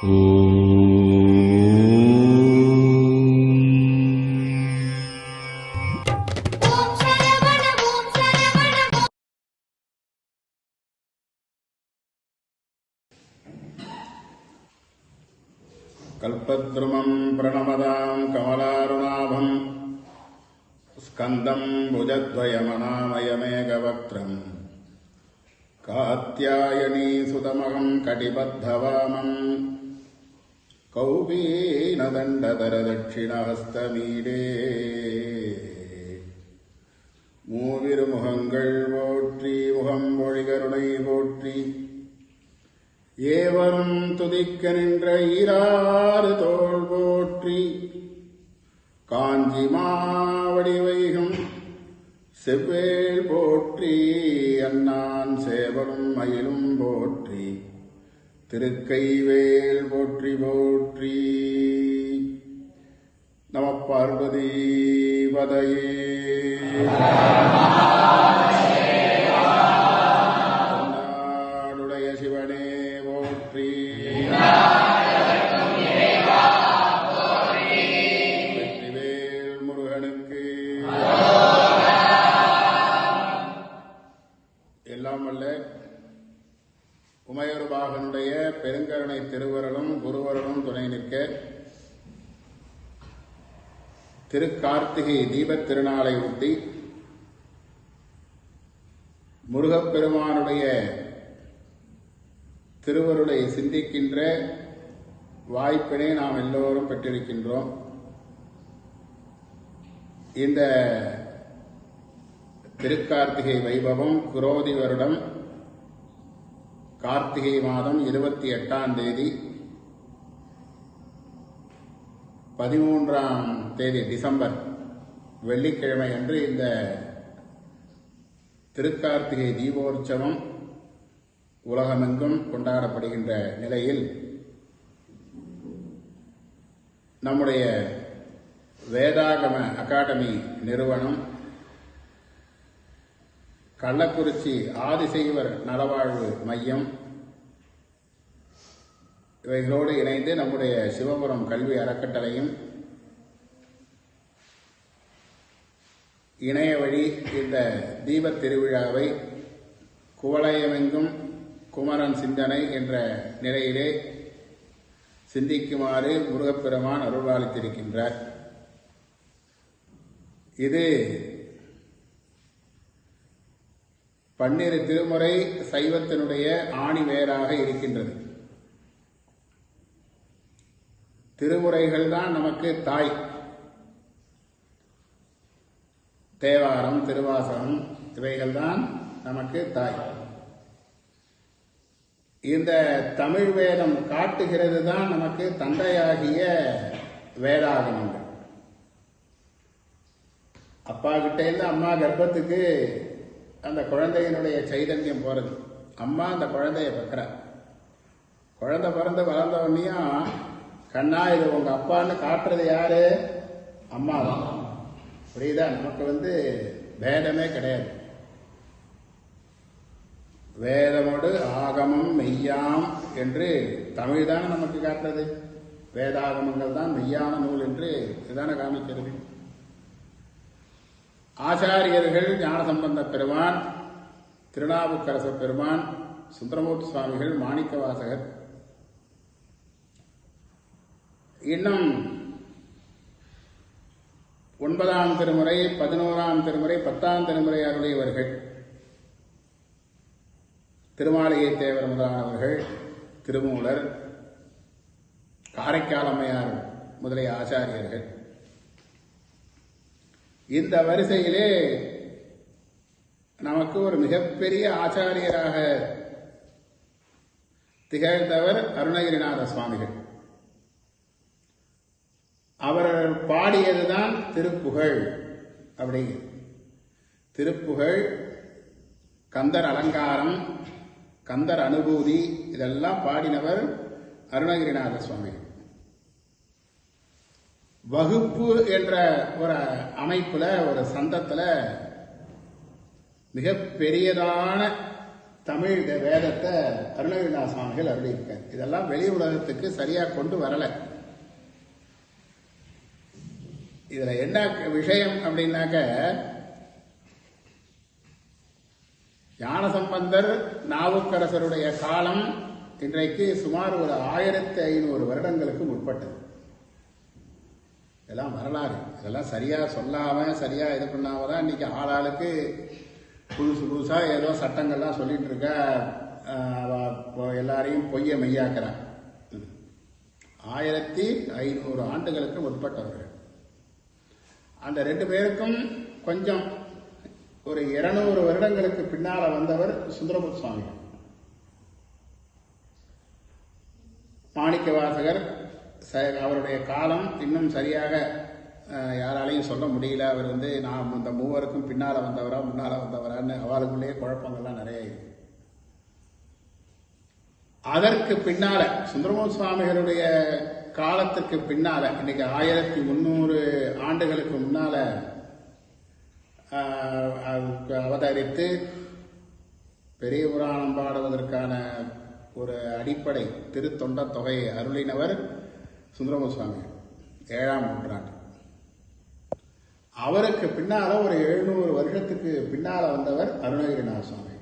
கல்பத்ருமம் பிரணமதாம் கமலாருணாபம் ஸ்கந்தம் புஜத்வயமனாமயமேகவக்த்ரம் காத்யாயனீ சுதமகம் கடிபத்தவாமம் கௌபீனதண்டதர தட்சிணஹஸ்தமீடே மூவிருமுகங்கள் போற்றி முகம் மொழிகருணை போற்றி ஏவரும் துதிக்க நின்ற ஈராறு தோள் போற்றி காஞ்சி மாவடி வைகும் செவ்வேள் போற்றி அண்ணான் சேவலும் மயிலும் போற்றி திருக்கைவேல் போற்றி போற்றி நம பார்வதி பதையே சிவனே போற்றி வெற்றிவேல் முருகனுக்கு எல்லாம் வல்ல உமையொருபாகனுடைய பெருங்கருணை திருவருளும் குருவருளும் துணை நிற்க திருக்கார்த்திகை தீபத் திருநாளை ஒட்டி முருகப்பெருமானுடைய திருவருளை சிந்திக்கின்ற வாய்ப்பினை நாம் எல்லோரும் பெற்றிருக்கின்றோம். இந்த திருக்கார்த்திகை வைபவம் குரோதி வருடம் கார்த்திகை மாதம் 28ஆம் தேதி 13ஆம் தேதி டிசம்பர் வெள்ளிக்கிழமை அன்று இந்த திருக்கார்த்திகை தீபோற்சவம் உலகமெங்கும் கொண்டாடப்படுகின்ற நிலையில் நம்முடைய வேதாகம அகாடமி நிறுவனம் கள்ளக்குறிச்சி ஆதிசைவர் நலவாழ்வு மையம் இவைகளோடு இணைந்து நம்முடைய சிவபுரம் கல்வி அறக்கட்டளையும் இணைய வழி இந்த தீபத் திருவிழாவை குவளையமெங்கும் குமரன் சிந்தனை என்ற நிலையிலே சிந்திக்குமாறு முருகப்பெருமான் அருள்பாலித்திருக்கின்றார். இது 12 திருமுறை சைவத்தினுடைய ஆணிவேராக இருக்கின்றது. திருமுறைகள் தான் நமக்கு தாய். தேவாரம், திருவாசகம் இவைகள்தான் நமக்கு தாய். இந்த தமிழ் வேதம் காட்டுகிறது தான் நமக்கு தந்தையாகிய வேதாகமங்கள். அப்பா கிட்ட இருந்து அம்மா கர்ப்பத்துக்கு அந்த குழந்தையினுடைய சைதன்யம் போறது. அம்மா அந்த குழந்தைய பெற்ற குழந்தை பிறந்து வளர்ந்தவனையும் கண்ணா இது உங்க அப்பான்னு காட்டுறது யாரு? அம்மா தான். புரியுதா? நமக்கு வேதமே கிடையாது. வேதமோடு ஆகமம் மெய்யாம் என்று தமிழ் தானே நமக்கு காட்டுறது. வேதாகமங்கள் தான் மெய்யான நூல் என்று இதுதானே காமிக்கிறது. ஆச்சாரியர்கள் ஞானசம்பந்த பெருமான், திருநாவுக்கரச பெருமான், சுந்தரமூர்த்தி சுவாமிகள், மாணிக்க வாசகர், இன்னும் 9ஆம் திருமுறை, 11ஆம் திருமுறை, 10ஆம் திருமுறை அருளியவர்கள் திருமாளிகை தேவர் முதலானவர்கள், திருமூலர், காரைக்கால் அம்மையார் முதலிய ஆச்சாரியர்கள். இந்த வரிசையிலே நமக்கு ஒரு மிகப்பெரிய ஆச்சாரியராக திகழ்ந்தவர் அருணகிரிநாத சுவாமிகள். அவர் பாடியதுதான் திருப்புகழ். அப்படிங்கிற திருப்புகழ், கந்தர் அலங்காரம், கந்தர் அனுபூதி இதெல்லாம் பாடினவர் அருணகிரிநாத சுவாமிகள். வகுப்பு என்ற ஒரு அமைப்புல, ஒரு சந்தத்துல மிக பெரியதான தமிழ் வேதத்தை அருணகிரிநாத சுவாமிகள் அருளியிருக்கார். இதெல்லாம் வெளி உலகத்துக்கு சரியா கொண்டு வரல. இதுல என்ன விஷயம் அப்படின்னாக்க, ஞானசம்பந்தர் நாவுக்கரசருடைய காலம் இன்றைக்கு சுமார் ஒரு 1500 வருடங்களுக்கு முற்பட்டது. இதெல்லாம் வரலாறு. இதெல்லாம் சரியா சொல்லாம சரியா இது பண்ணாம தான் இன்னைக்கு ஆளாளுக்கு புதுசா ஏதோ சட்டங்கள்லாம் சொல்லிட்டு இருக்க, எல்லாரையும் பொய்ய மெய்யாக்குறான். 1500 ஆண்டுகளுக்கு முற்பட்டவர்கள். அந்த 2 பேருக்கும் கொஞ்சம் ஒரு 200 வருடங்களுக்கு பின்னால வந்தவர் சுந்தரமூர்த்தி சுவாமிகள். மாணிக்க வாசகர் அவருடைய காலம் இன்னும் சரியாக யாராலையும் சொல்ல முடியல. அவர் நாம் இந்த மூவருக்கும் பின்னால வந்தவரா முன்னால வந்தவரான்னு அவளுக்குள்ளேயே குழப்பங்கள்லாம் நிறைய இருக்கு. அதற்கு பின்னால சுந்தரமூர்த்தி சுவாமிகளுடைய காலத்துக்கு பின்னால இன்னைக்கு 1300 ஆண்டுகளுக்கு முன்னால அவதரித்து பெரிய புராணம் பாடுவதற்கான ஒரு அடிப்படை திருத்தொண்ட தொகையை அருளினவர் சுந்தரமூர்த்தி சுவாமிகள் 7ஆம் நூற்றாண்டு. அவருக்கு பின்னால ஒரு 700 வருஷத்துக்கு பின்னால வந்தவர் அருணகிரிநாத சுவாமி.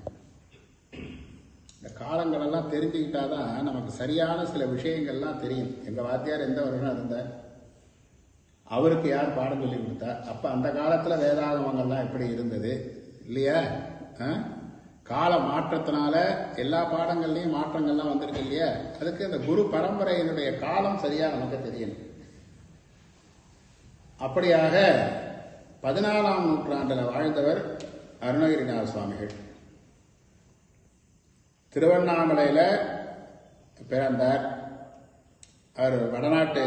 இந்த காலங்கள் எல்லாம் தெரிஞ்சுக்கிட்டாதான் நமக்கு சரியான சில விஷயங்கள்லாம் தெரியும். எங்க வாத்தியார் எந்த வருடம் இருந்தார், அவருக்கு யார் பாடம் சொல்லி கொடுத்தா, அப்ப அந்த காலத்துல வேதாகமங்கள்லாம் எப்படி இருந்தது இல்லையா? கால மாற்றத்தினால எல்லா பாடங்கள்லயும் மாற்றங்கள்லாம் வந்திருக்கு இல்லையா? அதுக்கு இந்த குரு பரம்பரையினுடைய காலம் சரியா நமக்கு தெரியணும். அப்படியாக 14ஆம் நூற்றாண்டில் வாழ்ந்தவர் அருணகிரிநாத சுவாமிகள். திருவண்ணாமலையில பிறந்தார். அவர் வடநாட்டு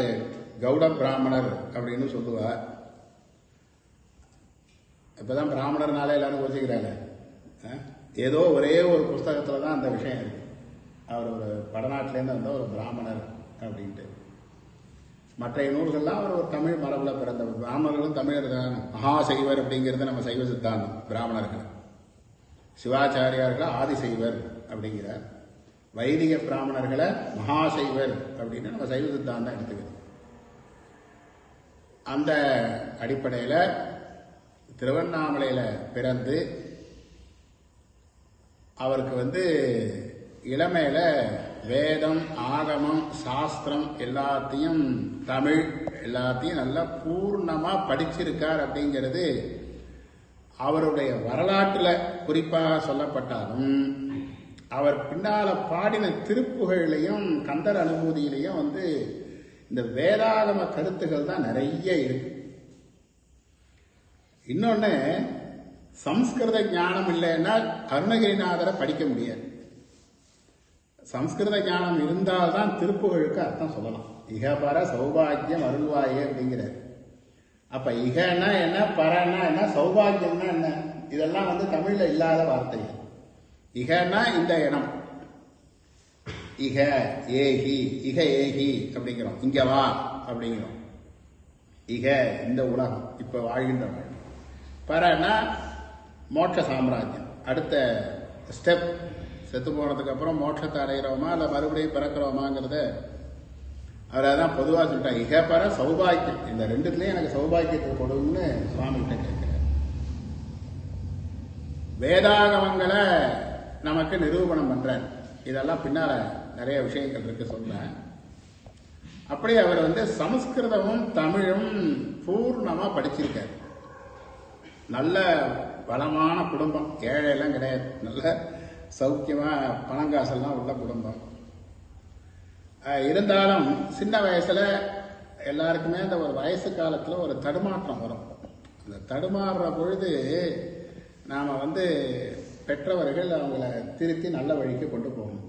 கௌட பிராமணர் அப்படின்னு சொல்லுவார். இப்பதான் பிராமணர்னால எல்லாரும் யோசிக்கிறாங்க. ஏதோ ஒரே ஒரு புஸ்தகத்துல தான் அந்த விஷயம் இருக்கு. அவர் ஒரு வடநாட்டிலேருந்து வந்த ஒரு பிராமணர் அப்படின்ட்டு. மற்ற நூல்கள்லாம் அவர் ஒரு தமிழ் மரபுல பிறந்தவர். பிராமணர்களும் தமிழர் தான். மகாசைவர் அப்படிங்கிறது நம்ம சைவ சித்தாந்தம். பிராமணர்கள் சிவாச்சாரியார்கள் ஆதிசைவர் அப்படிங்கிறார். வைதிக பிராமணர்களை மகாசைவர் அப்படின்னு நம்ம சைவ சித்தாந்தம் எடுத்துக்கிறோம். அந்த அடிப்படையில் திருவண்ணாமலையில பிறந்து அவருக்கு இளமையில வேதம் ஆகமம் சாஸ்திரம் எல்லாத்தையும் தமிழ் எல்லாத்தையும் நல்லா பூர்ணமா படிச்சிருக்கார் அப்படிங்கிறது அவருடைய வரலாற்றுல குறிப்பாக சொல்லப்பட்டாலும் அவர் பின்னால பாடின திருப்புகழிலையும் கந்தர் அனுபூதியிலையும் இந்த வேதாகம கருத்துக்கள் தான் நிறைய இருக்கு. இன்னொன்னு, சம்ஸ்கிருத ஞானம் இல்லைன்னா அருணகிரிநாதரை படிக்க முடியாது. சம்ஸ்கிருத ஞானம் இருந்தால்தான் திருப்புகழுக்கு அர்த்தம் சொல்லலாம். இகபர சௌபாகியம் அருள்வாயே அப்படிங்கிறார். அப்ப இகன்னா என்ன, பரன்னா என்ன, சௌபாகியம்னா என்ன, இதெல்லாம் தமிழ்ல இல்லாத வார்த்தைகள். இகன்னா இந்த இடம், இக ஏகி, இக ஏகி அப்படிங்கிறோம். இங்க வா அப்படிங்கிறோம். இக இந்த உலகம் இப்ப வாழ்கின்ற வாழ்க்கை. பரன்னா மோட்ச சாம்ராஜ்யம், அடுத்த ஸ்டெப். செத்து போனதுக்கு அப்புறம் மோட்சத்தை அடைகிறோமா இல்ல மறுபடியும் பிறக்கிறோமாங்கிறத அவர் அதான் பொதுவாக சொல்லிட்டார். இகப்பர சௌபாகியம், இந்த ரெண்டுத்துலயும் எனக்கு சௌபாகியத்தை கொடுன்னு சுவாமி கிட்ட கேட்கிறார். வேதாகமங்களை நமக்கு நிரூபணம் பண்றார். இதெல்லாம் பின்னால நிறைய விஷயங்கள் இருக்கு சொல்றேன். அப்படி அவர் சமஸ்கிருதமும் தமிழும் பூர்ணமா படிச்சிருக்கார். நல்ல பலமான குடும்பம், ஏழையெல்லாம் கிடையாது. நல்ல சௌக்கியமா பணங்காசெல்லாம் உள்ள குடும்பம். இருந்தாலும் சின்ன வயசுல எல்லாருக்குமே அந்த ஒரு வயசு காலத்துல ஒரு தடுமாற்றம் வரும். அந்த தடுமாறுற பொழுது நாம பெற்றவர்கள் அவங்கள திருத்தி நல்ல வழிக்கு கொண்டு போகணும்.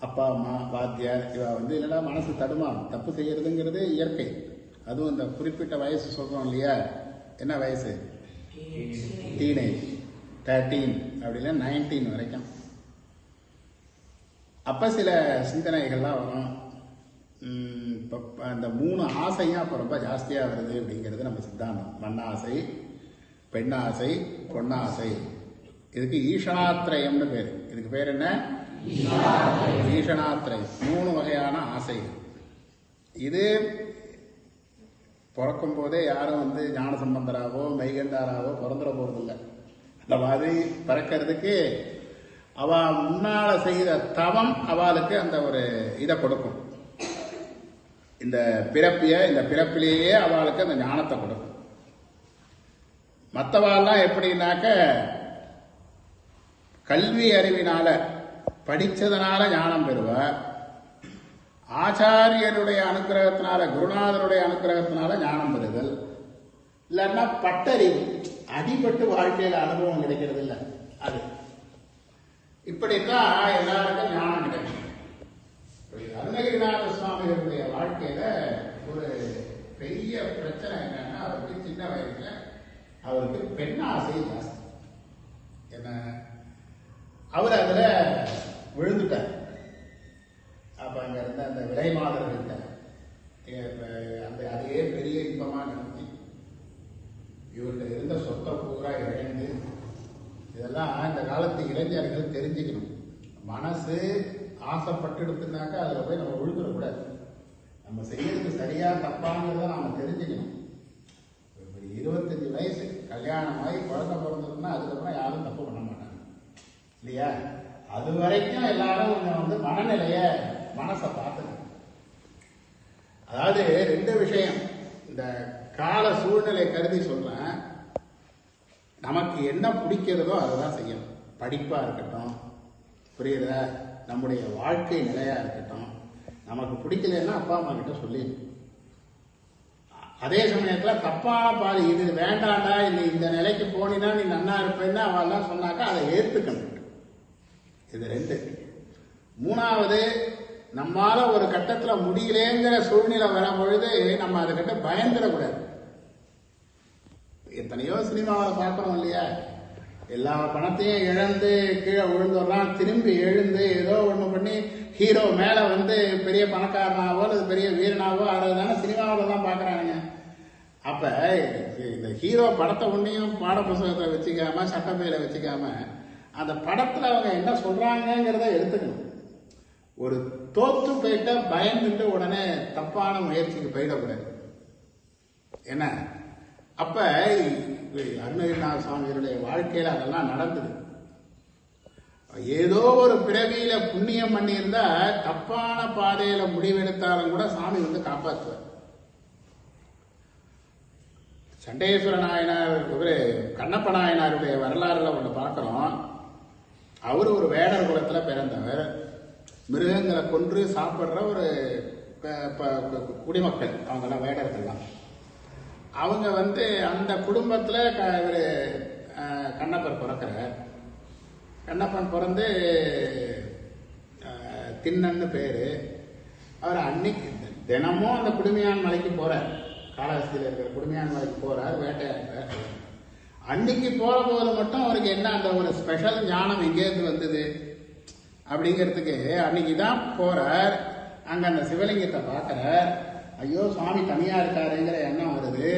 அப்பா அம்மா வாத்தியார் இவ இல்லைன்னா மனசு தடுமாறும். தப்பு செய்யறதுங்கிறது இயற்கை. அதுவும் இந்த குறிப்பிட்ட வயசு சொல்றோம் இல்லையா, என்ன வயசு, டீனேஜ், 13 அப்படின்னா 19 வரைக்கும். அப்ப சில சிந்தனைகள்லாம் வரும். அந்த 3 ஆசையும் அப்ப ரொம்ப ஜாஸ்தியா வருது அப்படிங்கிறது நம்ம சித்தாந்தம். மண்ணாசை, பெண்ணாசை, பொன்னாசை இதுக்கு ஈஷணாத்திரயம்னு பேர். இதுக்கு பேர் என்ன? ஈஷணாத்திரயம். 3 வகையான ஆசைகள். இது பிறக்கும் போதே யாரும் ஞான சம்பந்தராவோ மெய்கண்டாராவோ பிறந்துட போறதில்லை. அந்த மாதிரி பிறக்கிறதுக்கு அவ முன்னால செய்த தவம் அவளுக்கு அந்த ஒரு இதை கொடுக்கும். இந்த பிறப்பிலேயே அவளுக்கு அந்த ஞானத்தை கொடுக்கும். மற்றவாள்லாம் எப்படின்னாக்க கல்வி அறிவினால படிச்சதனால ஞானம் பெறுவார். ஆச்சாரியருடைய அனுகிரகத்தினால, குருநாதருடைய அனுகிரகத்தினால ஞானம் பெறுதல். இல்லைன்னா பட்டறிவு, அடிபட்டு வாழ்க்கையில அனுபவம் கிடைக்கிறது இல்லை. அது இப்படித்தான் எல்லாருக்கும் ஞானம் கிடைக்கும். அருணகிரிநாத சுவாமிகளுடைய வாழ்க்கையில ஒரு பெரிய பிரச்சனை என்னன்னா, அவருக்கு சின்ன வயசுல அவருக்கு பெண் ஆசை ஜாஸ்தி. என்ன, அவர் அதுல விழுந்துட்டார். அப்ப அங்க இருந்த அந்த விலை மாதர்கள்ட்ட அந்த அதையே பெரிய இன்பமா நடத்தி இவர்கிட்ட இருந்த சொத்தை பூரா இழந்து, இதெல்லாம் இந்த காலத்து இளைஞர்கள் தெரிஞ்சுக்கணும். மனசு ஆசைப்பட்டுடுத்துனாக்கா அதுல போய் நம்ம விழுந்துடக்கூடாது. நம்ம செய்யறது சரியா தப்பாங்கிறத நாம தெரிஞ்சுக்கணும். 25 வயசு கல்யாணம் ஆகி குழந்தை பிறந்ததுன்னா அதுக்கப்புறம் யாரும் தப்பு பண்ண மாட்டாங்க இல்லையா? அது வரைக்கும் எல்லாரும் கொஞ்சம் மனநிலைய மனசை பார்த்துக்கணும். அதாவது 2 விஷயம் இந்த கால சூழ்நிலை கருதி சொல்றேன். நமக்கு என்ன பிடிக்கிறதோ அதுதான் செய்யணும். படிப்பா இருக்கட்டும், புரியுதா, நம்முடைய வாழ்க்கை நிலையா இருக்கட்டும். நமக்கு பிடிக்கலன்னா அப்பா அம்மா கிட்ட சொல்லிடணும். அதே சமயத்துல தப்பான பாதி இது வேண்டாண்டா, இல்லை இந்த நிலைக்கு போனீங்கன்னா நீ நன்னா இருப்பேன்னு அவெல்லாம் சொன்னாக்கா அதை ஏற்றுக்கணும். இது 2. 3வது, நம்மால ஒரு கட்டத்துல முடியலேங்கிற சூழ்நிலை வரும் பொழுது நம்ம அதை கிட்ட பயந்துடக்கூடாது. எத்தனையோ சினிமாவில் பார்க்கணும் இல்லையா? எல்லா பணத்தையும் இழந்து கீழே விழுந்துடுறான், திரும்பி எழுந்து ஏதோ ஒண்ணு பண்ணி ஹீரோ மேல பெரிய பணக்காரனாவோ அல்லது பெரிய வீரனாவோ ஆறதுதானே சினிமாவில் தான் பாக்குறாங்க. அப்ப இந்த ஹீரோ படத்தை ஒன்னையும் பாட புத்தகத்தை வச்சுக்காம சட்டப்பையில வச்சுக்காம அந்த படத்துல அவங்க என்ன சொல்றாங்கிறத எடுத்துக்கணும். ஒரு தோற்று போயிட்ட பயந்துட்டு உடனே தப்பான முயற்சிக்கு போயிடக்கூடாது. என்ன, அப்ப அருணகிரிநாத சுவாமிகளுடைய வாழ்க்கையில அதெல்லாம் நடந்தது. ஏதோ ஒரு பிறவியில புண்ணியம் பண்ணியிருந்தா தப்பான பாதையில முடிவெடுத்தாலும் கூட சாமி காப்பாற்றுவார். சண்டேஸ்வர நாயனார், கண்ணப்ப நாயனாருடைய வரலாறுல ஒண்ணு பார்க்கிறோம். அவர் ஒரு வேடர் குலத்துல பிறந்தவர். மிருகங்களை கொன்று சாப்பிடுற ஒரு குடிமக்கள், அவங்கெல்லாம் வேடர்கள்லாம். அவங்க அந்த குடும்பத்துல இவரு கண்ணப்பர் பிறக்கிறார். கண்ணப்பன் பிறந்து திண்ணன்னு பேரு. அவர் அன்னைக்கு தினமும் அந்த குடுமையான் மலைக்கு போறார். காலஹஸ்தியில இருக்கிற குடுமையான் மலைக்கு போறார், வேட்டையாடுறார். அன்னைக்கு போற போது மட்டும் அவருக்கு என்ன அந்த ஒரு ஸ்பெஷல் ஞானம் எங்கேருந்து வந்தது அப்படிங்கிறதுக்கு அன்னைக்கு தான் போறார். அங்க அந்த சிவலிங்கத்தை பார்க்கிறார். ஐயோ சுவாமி தனியா இருக்காருங்கிற எண்ணம் வருது.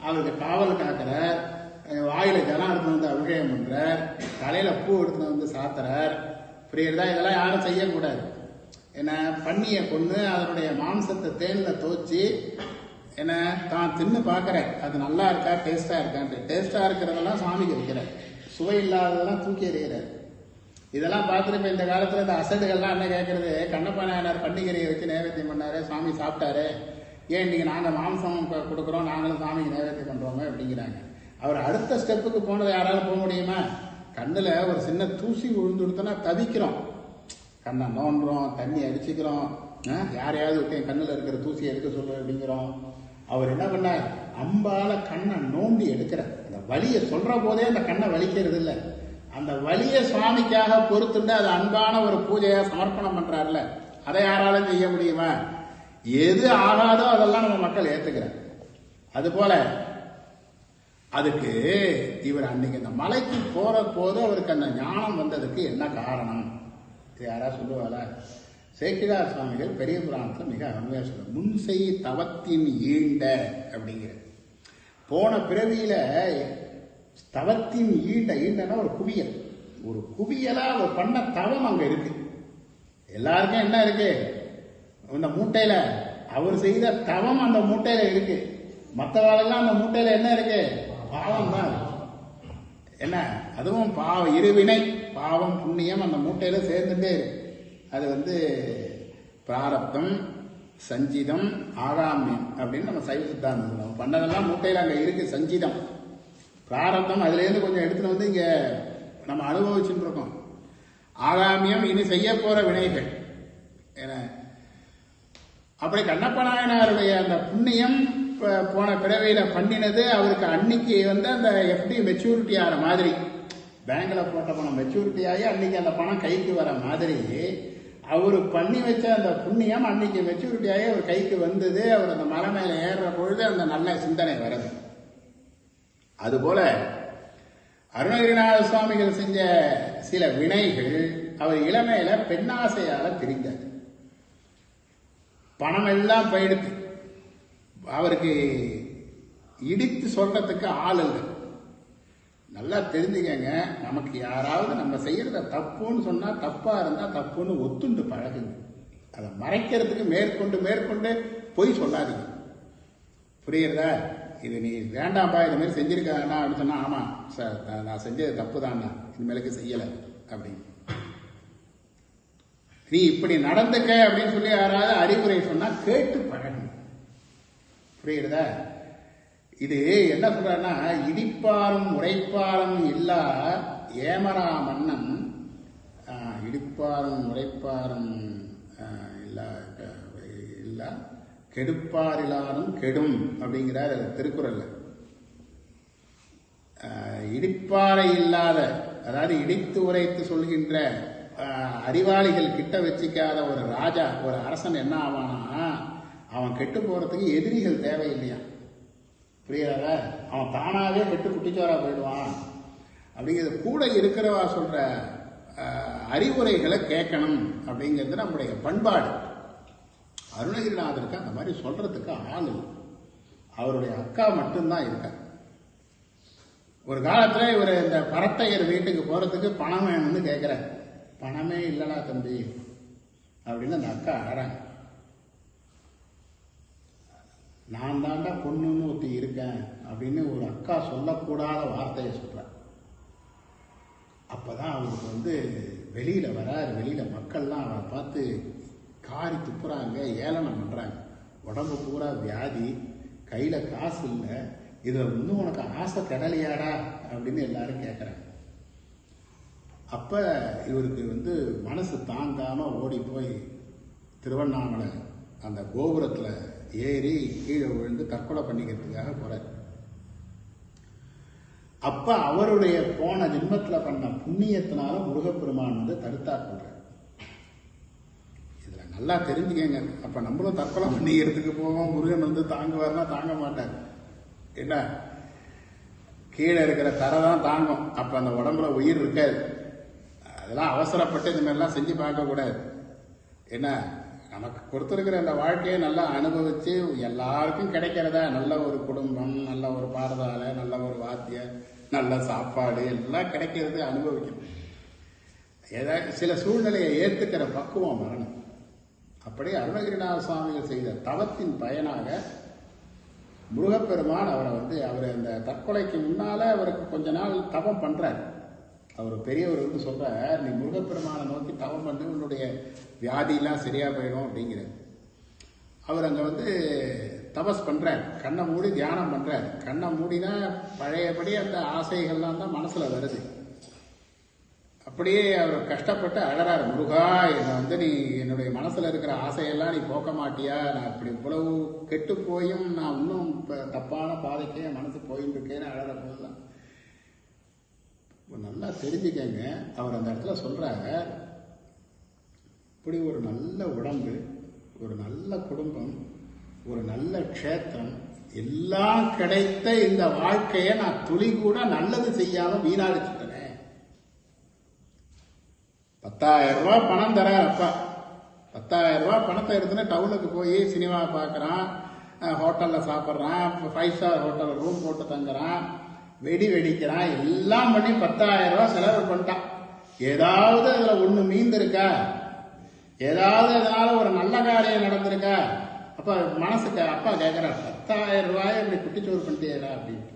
அவருக்கு காவல் காக்கிறார். வாயில ஜலம் எடுத்து அபிஷேகம் பண்றார். தலையில பூ எடுத்து சாத்துறார். புரியுறதா? இதெல்லாம் யாரும் செய்யக்கூடாது. என்ன, பன்னியை கொண்டு அதனுடைய மாம்சத்தை தேன்ல தோச்சி என்ன தான் தின்னு பார்க்கறேன், அது நல்லா இருக்கா டேஸ்டா இருக்கான்ட்டு. டேஸ்டா இருக்கிறதெல்லாம் சாமிக்கு வைக்கிறார், சுவை இல்லாததெல்லாம் தூக்கி எறிகிறார். இதெல்லாம் பார்த்துட்டு இப்ப இந்த காலத்துல இந்த அசடுகள்லாம் என்ன கேட்கறது, கண்ணப்ப நாயனார் பண்டிகரையை வச்சு நைவேத்தியம் பண்ணாரு, சாமி சாப்பிட்டாரு, ஏன் இன்னைக்கு நாங்க மாம்சம் கொடுக்குறோம், நாங்களும் சாமிக்கு நைவேத்தியம் பண்றோமே அப்படிங்கிறாங்க. அவர் அடுத்த ஸ்டெப்புக்கு போனதை யாராலும் போக முடியுமா? கண்ணுல ஒரு சின்ன தூசி விழுந்துடுத்தோன்னா தவிக்கிறோம், கண்ணை நோண்டுறோம், தண்ணி அடிச்சுக்கிறோம், யாரையாவது விட்டு என் கண்ணுல இருக்கிற தூசியை எடுக்க சொல்லுவேன் அப்படிங்கிறோம். அவர் என்ன பண்ணார், அம்பால கண்ணை நோண்டி எடுக்கிறார். அந்த வலியை சொல்ற போதே அந்த கண்ணை வலிக்கிறது இல்லை, அந்த வலியை சுவாமிக்காக பொறுத்துட்டு அது அன்பான ஒரு பூஜையா சமர்ப்பணம் பண்றாருல, அதை யாராலும் செய்ய முடியுமா? எது ஆகாதோ அதெல்லாம் நம்ம மக்கள் ஏத்துக்கிறார். அது போல அதுக்கு இவர் அன்னைக்கு அந்த மலைக்கு போற போது அவருக்கு அந்த ஞானம் வந்ததுக்கு என்ன காரணம் யாரா சொல்லுவாரா? சேக்கிழார் சுவாமிகள் பெரிய புராணத்துல மிக அருமையா சொல்ற, முன்செய் தவத்தின் ஈண்ட அப்படிங்கிற. போன பிறவியில தவத்தின் ஈண்டனா ஒரு குவியல், ஒரு குவியலா அவர் பண்ண தவம் அங்க இருக்கு. எல்லாருக்கும் என்ன இருக்கு? இந்த மூட்டையில அவர் செய்த தவம் அந்த மூட்டையில இருக்கு. மற்றவாளெல்லாம் அந்த மூட்டையில என்ன இருக்கு? பாவம் தான். என்ன அதுவும் பாவம், இருவினை, பாவம் புண்ணியம் அந்த மூட்டையில சேர்ந்துட்டே இருக்கு. அது பிராரப்தம், சஞ்சிதம், ஆகாமியம் அப்படின்னு நம்ம சைவ சித்தாந்தம் சொல்லுவோம். பண்ணதெல்லாம் மூட்டையில் அங்கே இருக்கு. சஞ்சிதம், பிராரப்தம் அதுலேருந்து கொஞ்சம் எடுத்துட்டு வந்து இங்கே நம்ம அனுபவிச்சுட்டு இருக்கோம். ஆகாமியம் இனி செய்ய போற வினைகள். ஏன்னா அப்படி கண்ணப்ப நாயனாருடைய அந்த புண்ணியம் போன பிறவையில பண்ணினது அவருக்கு அன்னைக்கு அந்த எஃப்டி மெச்சூரிட்டி ஆகிற மாதிரி, பேங்க்ல போட்ட பணம் மெச்சூரிட்டி ஆகி அன்னைக்கு அந்த பணம் கைக்கு வர மாதிரி அவரு பண்ணி வச்ச அந்த புண்ணியம் அன்னைக்கு மெச்சூரிட்டி ஆகி அவர் கைக்கு வந்தது. அவர் அந்த மலை மேல ஏறுற பொழுது அந்த நல்ல சிந்தனை வருது. அதுபோல அருணகிரிநாத சுவாமிகள் செஞ்ச சில வினைகள் அவர் இளமையில பெண்ணாசையால பிரிந்தார். பணம் எல்லாம் போயிடுத்து. அவருக்கு இடித்து சொல்றதுக்கு ஆள் இல்லை. நல்லா தெரிஞ்சுக்கங்க, நமக்கு யாராவது நம்ம செய்யறத தப்புன்னு சொன்னா தப்பா இருந்தா தப்புன்னு ஒத்துண்டு பழகுங்க. அதை மறைக்கிறதுக்கு மேற்கொண்டு பொய் சொல்லாதீங்க. புரியுறதா? இது நீ வேண்டாம்பா, இது மாதிரி செஞ்சிருக்க வேண்டாம் அப்படின்னு சொன்னா, ஆமா சார் நான் செஞ்சது தப்பு தான், இனிமேலுக்கு செய்யலை அப்படின்னு நீ இப்படி நடந்துக்க அப்படின்னு சொல்லி யாராவது அறிவுரை சொன்னா கேட்டு பழகுங்க. புரியுறதா? இது என்ன சொல்றன்னா, இடிப்பாரும் உரைப்பாரும் இல்லா ஏமரா மன்னன், இடிப்பாரும் உரைப்பாரும் இல்லா கெடுப்பாரிலாரும் கெடும் அப்படிங்கிறார் திருக்குறள்ல. இடிப்பாறை இல்லாத, அதாவது இடித்து உரைத்து சொல்கின்ற அறிவாளிகள் கிட்ட வச்சிக்காத ஒரு ராஜா, ஒரு அரசன் என்ன ஆவானா, அவன் கெட்டு போறதுக்கு எதிரிகள் தேவையில்லையா. புரியாதா? அவன் தானாவே கெட்டு குட்டிச்சோரா போயிடுவான். அப்படிங்கிறது கூட இருக்கிறவா சொல்ற அறிவுரைகளை கேட்கணும் அப்படிங்கிறது நம்முடைய பண்பாடு. அருணகிரிநாதருக்கு அந்த மாதிரி சொல்றதுக்கு ஆள் இல்லை. அவருடைய அக்கா மட்டும்தான் இருக்கார். ஒரு காலத்துல இவர் இந்த பரத்தையர் வீட்டுக்கு போறதுக்கு பணம் வேணும்னு கேட்கிறார். பணமே இல்லடா தம்பி அப்படின்னு அந்த அக்கா ஆறாங்க. நான் தாண்டா பொண்ணுன்னு ஒருத்தி இருக்கேன் அப்படின்னு ஒரு அக்கா சொல்லக்கூடாத வார்த்தையை சொல்றார். அப்பதான் அவருக்கு வெளியில வராரு. வெளியில மக்கள்லாம் அவரை பார்த்து காரி துப்புறாங்க, ஏளனம் பண்றாங்க. உடம்பு பூரா வியாதி, கையில காசு இல்லை, இதுல இன்னும் உனக்கு ஆசை கடலையாடா அப்படின்னு எல்லாரும் கேட்கறாங்க. அப்ப இவருக்கு மனசு தாங்காம ஓடி போய் திருவண்ணாமலை அந்த கோபுரத்துல ஏறி கீழே விழுந்து தற்கொலை பண்ணிக்கிறதுக்காக போறார். அப்ப அவருடைய போன ஜென்மத்துல பண்ண புண்ணியத்தினால முருகப்பெருமான் தடுத்தார் பண்றார். இதுல நல்லா தெரிஞ்சுக்கங்க. அப்ப நம்மளும் தற்கொலை பண்ணிக்கிறதுக்கு போவோம், முருகன் தாங்குவார்னா தாங்க மாட்டார். என்ன, கீழே இருக்கிற தரை தான் தாங்கும். அப்ப அந்த உடம்புல உயிர் இருக்காது. அதெல்லாம் அவசரப்பட்டு இந்த மாதிரிலாம் செஞ்சு பார்க்க கூடாது. என்ன, நமக்கு கொடுத்துருக்கிற அந்த வாழ்க்கையை நல்லா அனுபவிச்சு எல்லாருக்கும் கிடைக்கிறதா, நல்ல ஒரு குடும்பம், நல்ல ஒரு பாரதாலை, நல்ல ஒரு வாத்தியம், நல்ல சாப்பாடு எல்லாம் கிடைக்கிறது அனுபவிக்கணும். ஏதாவது சில சூழ்நிலையை ஏற்றுக்கிற பக்குவம் வரணும். அப்படி அருணகிரிநாத சுவாமிகள் செய்த தவத்தின் பயனாக முருகப்பெருமான் அவரை அந்த தற்கொலைக்கு முன்னால அவருக்கு கொஞ்ச நாள் தவம் பண்றார். அவர் பெரியவர் சொல்றார், நீ முருகப்பெருமானை நோக்கி தவம் பண்ணி உன்னுடைய வியாதியெல்லாம் சரியா போயிடும் அப்படிங்கிற. அவர் அங்க தபஸ் பண்றார். கண்ணை மூடி தியானம் பண்றார். கண்ணை மூடினா பழையபடி அந்த ஆசைகள்லாம் தான் மனசுல வருது. அப்படியே அவர் கஷ்டப்பட்டு அழறார். முருகா, என்னை நீ என்னுடைய மனசுல இருக்கிற ஆசையெல்லாம் நீ போக்க மாட்டியா? நான் இப்படி இவ்வளவு கெட்டு போயும் நான் இன்னும் தப்பான பாதைக்கே என் மனசு போயின்னு இருக்கேன்னு அழற போதுதான். நல்லா தெரிஞ்சுக்கங்க, அவர் அந்த இடத்துல சொல்றாங்க, இப்படி ஒரு நல்ல உடம்பு, ஒரு நல்ல குடும்பம், ஒரு நல்ல க்ஷேத்திரம் எல்லாம் கிடைத்த இந்த வாழ்க்கையை நான் துளி கூட நல்லது செய்யாம வீணாடிச்சுட்டேன். 10,000 ரூபாய் பணம் தரார் அப்பா. 10,000 ரூபாய் பணத்தை எடுத்துன்னு டவுனுக்கு போய் சினிமா பார்க்கறான், ஹோட்டல்ல சாப்பிட்றான், 5 ஸ்டார் ஹோட்டல் ரூம் போட்டு தங்குறான், வெடிக்கிறான், எல்லாம் பண்ணி 10,000 ரூபாய் செலவு பண்ணிட்டான். ஏதாவது அதுல ஒண்ணு மீந்திருக்கா, ஏதாவது அதனால ஒரு நல்ல காரியம் நடந்திருக்கா? அப்ப மனசுக்கு அப்பா கேட்கிறார், 10,000 ரூபாய் இப்படி குட்டிச்சோறு பண்ணிட்டேடா அப்படின்ட்டு.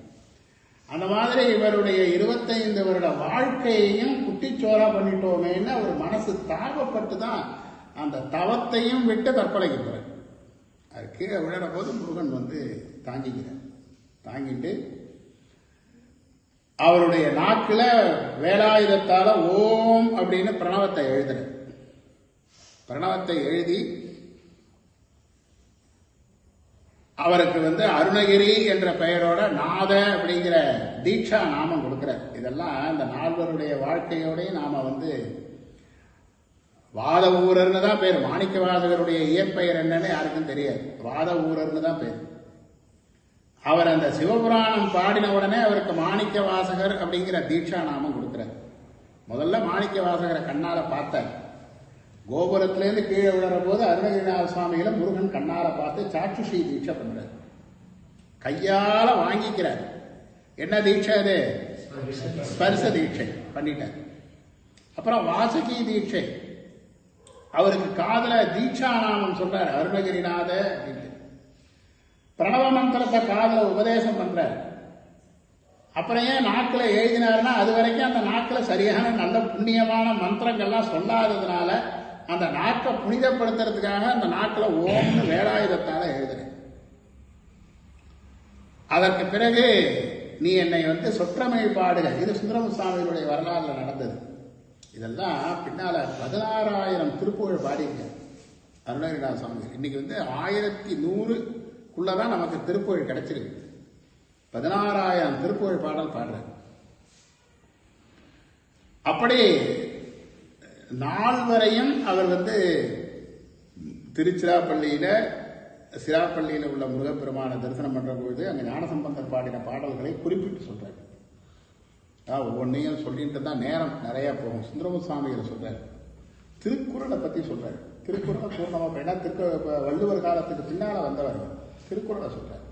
அந்த மாதிரி இவருடைய 25 வருட வாழ்க்கையையும் குட்டிச்சோரா பண்ணிட்டோமேன்னு அவர் மனசு தாபப்பட்டு தான் அந்த தவத்தையும் விட்டு தற்கொலைக்கு போறார். அது கீழே விழற போது முருகன் வந்து தாங்கிக்கிறார். தாங்கிட்டு அவருடைய நாக்குல வேலாயுதத்தால ஓம் அப்படின்னு பிரணவத்தை எழுதுற. பிரணவத்தை எழுதி அவருக்கு வந்து அருணகிரி என்ற பெயரோட நாத அப்படிங்கிற தீட்சா நாமம் கொடுக்கிறார். இதெல்லாம் இந்த நால்வருடைய வாழ்க்கையோடய நாம வந்து வாத ஊரர்னு தான் பேர். மாணிக்க வாசகருடைய இயற்பெயர் என்னன்னு யாருக்கும் தெரியாது, வாத ஊரர்னு தான் பேர். அவர் அந்த சிவபுராணம் பாடின உடனே அவருக்கு மாணிக்க வாசகர் அப்படிங்கிற தீட்சா நாமம் கொடுக்கிறார். முதல்ல மாணிக்க வாசகரை கண்ணால பார்த்தார். கோபுரத்திலேருந்து கீழே விழுற போது அருணகிரிநாத சுவாமிகளை முருகன் கண்ணால பார்த்து சாட்சுஷி தீட்சை பண்றார். கையால வாங்கிக்கிறார். என்ன தீட்சை அது? ஸ்பர்ச தீட்சை பண்ணிட்டார். அப்புறம் வாசுகி தீட்சை, அவருக்கு காதல தீட்சா நாமம் சொல்றார் அருணகிரிநாத அப்படின்னு. பிரணவ மந்திரத்தை காதல உபதேசம் பண்றார். அப்புறம் ஏன் நாக்குல எழுதினாருன்னா, அது வரைக்கும் அந்த நாக்குல சரியான நல்ல புண்ணியமான மந்திரங்கள்லாம் சொல்லாததுனால அந்த நாக்கை புனிதப்படுத்துறதுக்காக அந்த நாக்குல ஓம்னு வேலாயுதத்தால எழுதுறேன். அதற்கு பிறகு நீ என்னை வந்து சொற்றமிழ் பாடுக, இது சுந்தரமுசாமிகளுடைய வரலாறுல நடந்தது. இதெல்லாம் பின்னால 16,000 திருப்புகழ் பாடிங்க அருணகிரிநாத சுவாமி. இன்னைக்கு வந்து 1100க்குள்ளதான் நமக்கு திருப்புகழ் கிடைச்சிருக்கு. 16,000 திருப்புகழ் பாடல் பாடுற. அப்படி நால்வரையும் அவர் வந்து திருச்சிராப்பள்ளியில உள்ள முருகப்பெருமான தரிசனம் பண்ற பொழுது அங்க ஞானசம்பந்தர் பாடின பாடல்களை குறிப்பிட்டு சொல்றாரு. ஒவ்வொன்றையும் சொல்லிட்டு தான் நேரம் நிறைய போகும். சுந்தரமுசாமிகளை சொல்றாரு. திருக்குறளை பத்தி சொல்றாரு. திருக்குறளை பூர்ணமா ஏன்னா வள்ளுவர் காலத்துக்கு பின்னால வந்தவர் திருக்குறளை சொல்றாரு.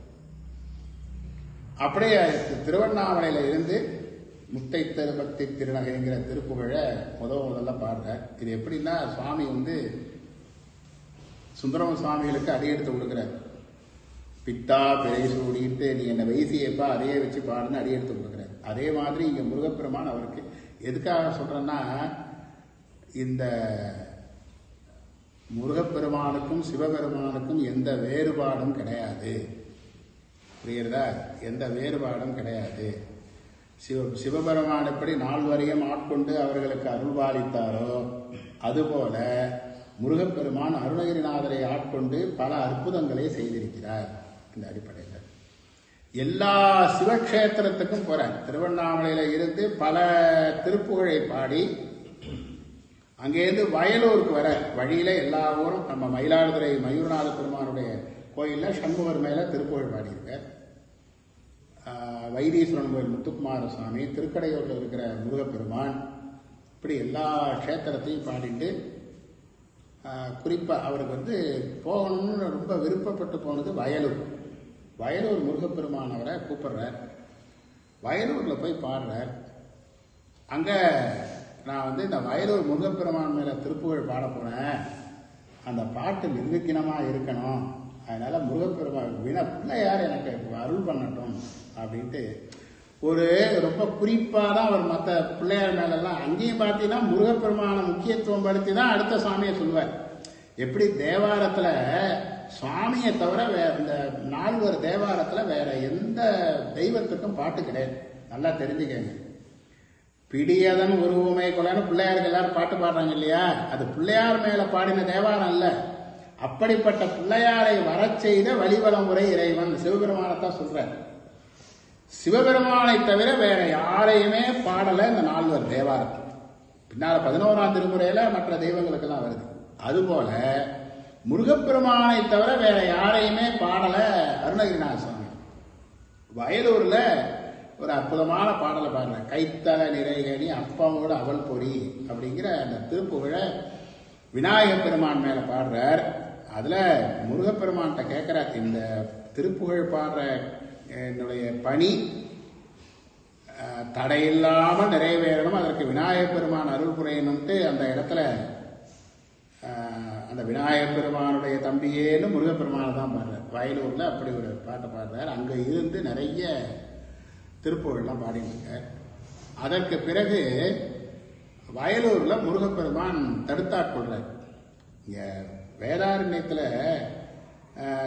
அப்படியே திருவண்ணாமலையில இருந்து முத்தை திருபக்தி திருநகைங்கிற திருப்புகழை முதல்ல பாடுறார். இது எப்படின்னா, சுவாமி வந்து சுந்தரம சுவாமிகளுக்கு அடியெடுத்து கொடுக்குறார். பித்தா பிறை சூடிட்டு நீ என்ன வைசியப்பா அதையே வச்சு பாடுன்னு அடியெடுத்து கொடுக்குறார். அதே மாதிரி இங்க முருகப்பெருமான் அவருக்கு எதுக்காக சொல்றேன்னா, இந்த முருகப்பெருமானுக்கும் சிவபெருமானுக்கும் எந்த வேறுபாடும் கிடையாது. புரியுறதா? எந்த வேறுபாடும் கிடையாது. சிவபெருமான் எப்படி நால்வரையும் ஆட்கொண்டு அவர்களுக்கு அருள்பாலித்தாரோ, அதுபோல முருகப்பெருமான் அருணகிரிநாதரை ஆட்கொண்டு பல அற்புதங்களை செய்திருக்கிறார். இந்த அடிப்படையில் எல்லா சிவக்ஷேத்திரத்துக்கும் போறார். திருவண்ணாமலையில இருந்து பல திருப்புகழை பாடி அங்கேருந்து வயலூருக்கு வர வழியில எல்லா ஊரும் நம்ம மயிலாடுதுறை மயூரநாத பெருமானுடைய கோயில்ல சண்முகர் மேல திருப்புகழ் பாடியிருக்கார். வைத்தீஸ்வரன் கோயில் முத்துக்குமார சுவாமி, திருக்கடையூரில் இருக்கிற முருகப்பெருமான், இப்படி எல்லா க்ஷேத்திரத்தையும் பாடிட்டு குறிப்பா அவருக்கு வந்து போகணும்னு ரொம்ப விருப்பப்பட்டு போனது வயலூர். வயலூர் முருகப்பெருமான் அவரை கூப்பிடுறார். வயலூர்ல போய் பாடுறார். அங்க நான் வந்து இந்த வயலூர் முருகப்பெருமான் மேல திருப்புகழ் பாட போனேன். அந்த பாட்டு நிர்விக்கினமா இருக்கணும், அதனால முருகப்பெருமான் பிள்ளையார் எனக்கு அருள் பண்ணட்டும் அப்படின்ட்டு ஒரு ரொம்ப குறிப்பா தான் அவர் மற்ற பிள்ளையார் மேலெல்லாம் அங்கேயும் பார்த்தீங்கன்னா முருகப்பெருமான முக்கியத்துவம் படுத்தி தான் அடுத்த சாமியை சொல்லுவார். எப்படி தேவாரத்துல சுவாமியை தவிர இந்த நால்வர் தேவாரத்துல வேற எந்த தெய்வத்துக்கும் பாட்டு கிடையாது. நல்லா தெரிஞ்சுக்கங்க. பிடியதன் உருவமை கொலைன்னு பிள்ளையாருக்கு எல்லாரும் பாட்டு பாடுறாங்க இல்லையா, அது பிள்ளையார் மேல பாடின தேவாரம் இல்ல. அப்படிப்பட்ட பிள்ளையாரை வர செய்த வழிவலமுறை இறைவன் சிவபெருமானத்தான் சொல்றார். சிவபெருமானை தவிர வேற யாரையுமே பாடல இந்த நால்வர் தேவாரத்தில். பின்னால 11ஆம் திருமுறையில மற்ற தெய்வங்களுக்கெல்லாம் வருது. அதுபோல முருகப்பெருமானை தவிர வேற யாரையுமே பாடல அருணகிரிநாத சுவாமி. வயலூர்ல ஒரு அற்புதமான பாடலை பாடுற, கைத்தல நிறைகனி அப்பாவோட அவள் பொறி அப்படிங்கிற அந்த திருப்புகழை விநாயகப் பெருமான் மேல பாடுறார். அதுல முருகப்பெருமான்கிட்ட கேட்கிறார், இந்த திருப்புகழ் பாடுற என்னுடைய பணி தடையில்லாமல் நிறைவேறணும், அதற்கு விநாயகப் பெருமான் அருள் புரியணும்ட்டு அந்த இடத்துல அந்த விநாயகப் பெருமானுடைய தம்பியேன்னு முருகப்பெருமானை தான் பாடுறார். வயலூரில் அப்படி ஒரு பாட்டை பாடுறார். அங்கே இருந்து நிறைய திருப்புகழ்லாம் பாடிட்டு இருக்கார். அதற்கு பிறகு வயலூரில் முருகப்பெருமான் தடுத்தாட்கொள்றார். இங்கே வேதாரண்யத்தில்